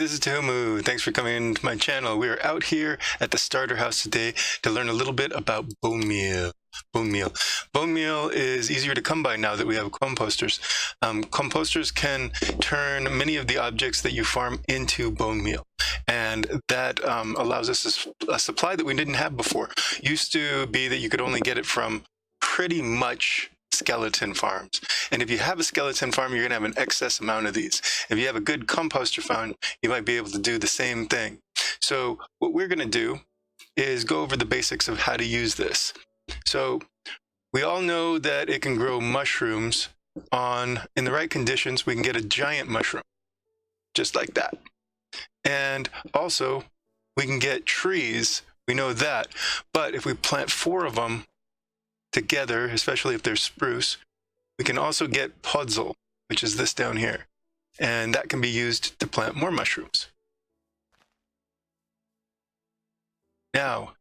this is Tumu. Thanks for coming into my channel. We are out here at the starter house today to learn a little bit about bone meal. Bone meal is easier to come by now that we have composters. Composters can turn many of the objects that you farm into bone meal, and that allows us a supply that we didn't have before. Used to be that you could only get it from pretty much skeleton farms, and if you have a skeleton farm, you're gonna have an excess amount of these. If you have a good composter farm, you might be able to do the same thing. So what we're gonna do is go over the basics of how to use this. So we all know that it can grow mushrooms in the right conditions. We can get a giant mushroom just like that, and also we can get trees. We know that, but if we plant 4 of them together, especially if they're spruce, we can also get podzol, which is this down here, and that can be used to plant more mushrooms. Now,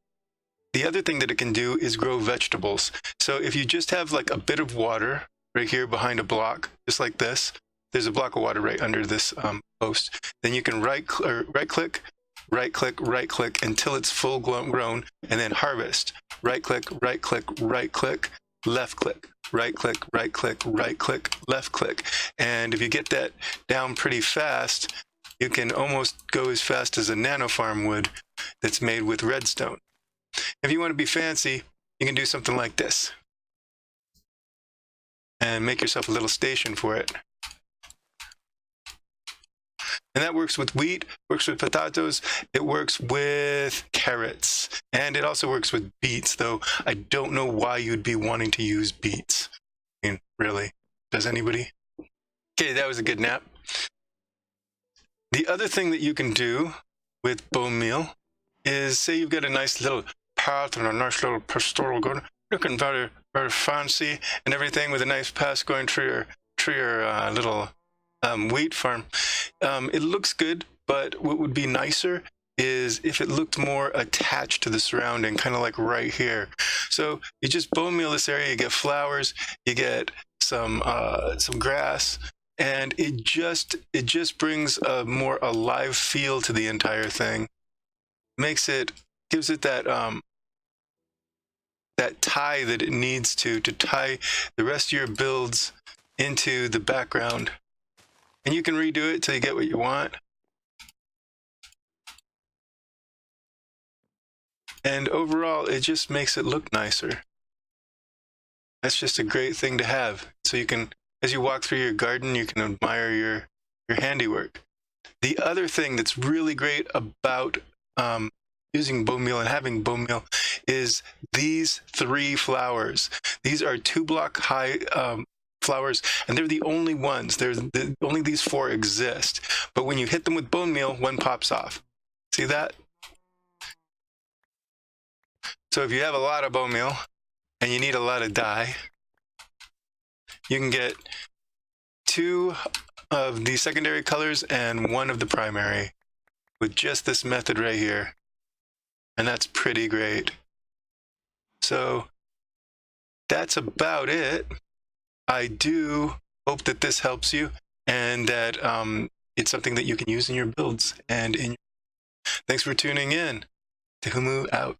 the other thing that it can do is grow vegetables. So if you just have like a bit of water right here behind a block, just like this, there's a block of water right under this post, then you can right click until it's full grown, and then harvest. Right click, left click, right click, left click, left click. And if you get that down pretty fast, you can almost go as fast as a nano farm would that's made with redstone. If you want to be fancy, you can do something like this and make yourself a little station for it. And that works with wheat, works with potatoes, it works with carrots, and it also works with beets, though I don't know why you'd be wanting to use beets. I mean, really, does anybody? Okay, that was a good nap. The other thing that you can do with bone meal is, say you've got a nice little path and a nice little pastoral garden, looking very, very fancy and everything, with a nice path going through your little wheat farm. It looks good, but what would be nicer is if it looked more attached to the surrounding, kind of like right here. So you just bone meal this area, you get flowers, you get some grass, and it just brings a more alive feel to the entire thing. Gives it that that tie that it needs to tie the rest of your builds into the background. And you can redo it till you get what you want. And overall, it just makes it look nicer. That's just a great thing to have. So you can, as you walk through your garden, you can admire your handiwork. The other thing that's really great about using bone meal and having bone meal is these 3 flowers. These are 2-block high flowers, and they're the only ones. Only these 4 exist. But when you hit them with bone meal, 1 pops off. See that? So if you have a lot of bone meal and you need a lot of dye, you can get 2 of the secondary colors and 1 of the primary with just this method right here. And that's pretty great. So that's about it. I do hope that this helps you, and that it's something that you can use in your builds and in your... Thanks for tuning in. Tumu out.